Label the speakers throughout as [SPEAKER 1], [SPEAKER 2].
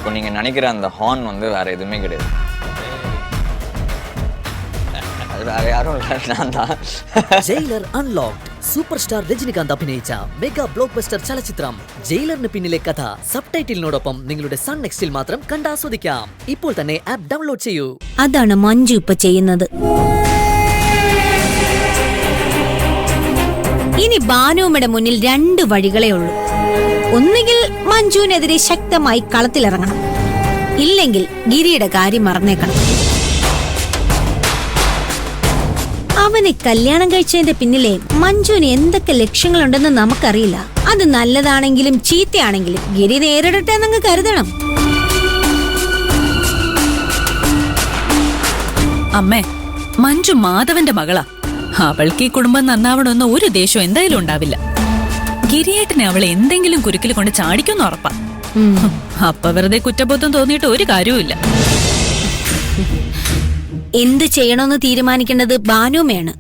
[SPEAKER 1] இப்போ நீங்கள் நினைக்கிற அந்த ஹார்ன் வந்து வேறு எதுவுமே கிடையாது. அது வேறு யாரும் இல்லை, நான் தான்.
[SPEAKER 2] Jailer unlocked super star Rajinikanth അഭിനയിച്ച മെഗാ ബ്ലോക്ക് ബസ്റ്റർ ചലച്ചിത്രം ജയിലറിന് പിന്നിലെ കഥ സബ്ടൈറ്റിലിനോടൊപ്പം നിങ്ങളുടെ സൺ നെക്സ്റ്റിൽ മാത്രം കണ്ടാസ്വദിക്കാം. ഇപ്പോൾ തന്നെ ആപ്പ് ഡൗൺലോഡ് ചെയ്യൂ.
[SPEAKER 3] അതാണ് മഞ്ജു ഇപ്പൊ ചെയ്യുന്നത്. ഇനി ബാനുമ്മയുടെ മുന്നിൽ 2 വഴികളേ ഉള്ളൂ. ഒന്നുകിൽ മഞ്ജുവിനെതിരെ ശക്തമായി കളത്തിലിറങ്ങണം, ഇല്ലെങ്കിൽ ഗിരിയുടെ കാര്യം മറന്നേക്കണം. അവനെ കല്യാണം കഴിച്ചതിന്റെ പിന്നിലെ മഞ്ജുവിന് എന്തൊക്കെ ലക്ഷ്യങ്ങളുണ്ടെന്ന് നമുക്കറിയില്ല. അത് നല്ലതാണെങ്കിലും ചീത്തയാണെങ്കിലും ഗിരി നേരിടട്ടെ എന്നങ്ങ് കരുതണം.
[SPEAKER 4] അമ്മേ, മഞ്ജു മാധവന്റെ മകളാ. അവൾക്ക് ഈ കുടുംബം നന്നാവണമെന്ന് ഒരു ദേശവും എന്തായാലും ഉണ്ടാവില്ല. ഗിരിയേട്ടനെ അവളെ എന്തെങ്കിലും കുരുക്കിൽ കൊണ്ട് ചാടിക്കുന്ന ഉറപ്പാ. അപ്പൊ വെറുതെ കുറ്റബോധം തോന്നിയിട്ട് ഒരു കാര്യവുമില്ല.
[SPEAKER 3] എന്ത് ചെയ്യണമെന്ന് തീരുമാനിക്കേണ്ടത് ബാനുമ്മയാണ്.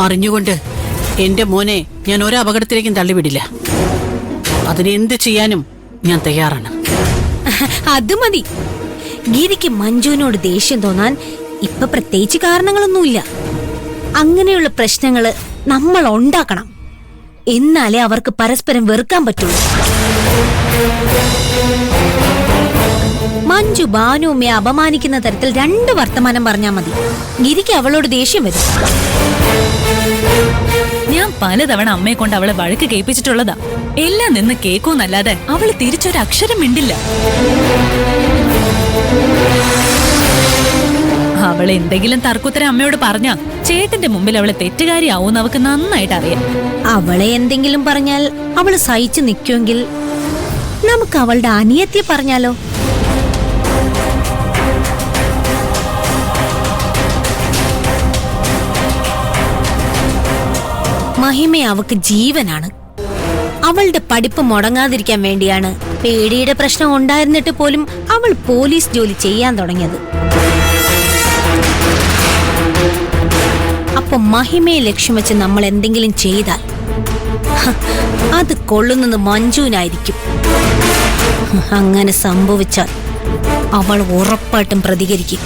[SPEAKER 5] അറിഞ്ഞുകൊണ്ട് എന്റെ മോനെ ഞാൻ ഒരു അപകടത്തിലേക്കും തള്ളിവിടില്ല. അതിന് എന്ത് ചെയ്യാനും ഞാൻ തയ്യാറാണ്.
[SPEAKER 3] അത് മതി. ഗിരിക്ക് മഞ്ജുവിനോട് ദേഷ്യം തോന്നാൻ ഇപ്പൊ പ്രത്യേകിച്ച് കാരണങ്ങളൊന്നുമില്ല. അങ്ങനെയുള്ള പ്രശ്നങ്ങള് നമ്മൾ ഉണ്ടാക്കണം, എന്നാലേ അവർക്ക് പരസ്പരം വെറുക്കാൻ പറ്റുള്ളൂ. മഞ്ജു ബാനുമ്മയെ അപമാനിക്കുന്ന തരത്തിൽ 2 വർത്തമാനം പറഞ്ഞാൽ മതി. ഗിരിക്ക് അവളോട് ദേഷ്യം വരും.
[SPEAKER 4] ഞാൻ പലതവണ അമ്മയെ കൊണ്ട് അവളെ വഴക്ക് കേൾപ്പിച്ചിട്ടുള്ളതാ. എല്ലാം നിന്ന് കേൾക്കൂന്നല്ലാതെ അവള് തിരിച്ചൊരു അക്ഷരം മിണ്ടില്ല. അവളെ എന്തെങ്കിലും തർക്കുത്തരം അമ്മയോട് പറഞ്ഞാ ചേട്ടന്റെ മുമ്പിൽ അവളെ തെറ്റുകാരിയാവൂന്ന് അവക്ക് നന്നായിട്ട് അറിയാം.
[SPEAKER 3] അവളെ എന്തെങ്കിലും പറഞ്ഞാൽ അവള് സഹിച്ചു നിൽക്കുമെങ്കിൽ നമുക്ക് അവളുടെ അനിയത്തിയെ പറഞ്ഞാലോ? മഹിമ അവക്ക് ജീവനാണ്. അവളുടെ പഠിപ്പ് മുടങ്ങാതിരിക്കാൻ വേണ്ടിയാണ് പേടിയുടെ പ്രശ്നം ഉണ്ടായിരുന്നിട്ട് പോലും അവൾ പോലീസ് ജോലി ചെയ്യാൻ തുടങ്ങിയത്. അപ്പൊ മഹിമയെ ലക്ഷ്യം വെച്ച് നമ്മൾ എന്തെങ്കിലും ചെയ്താൽ അത് കൊള്ളുന്നത് മഞ്ജുവിനായിരിക്കും. അങ്ങനെ സംഭവിച്ചാൽ അവൾ ഉറപ്പായിട്ടും പ്രതികരിക്കും.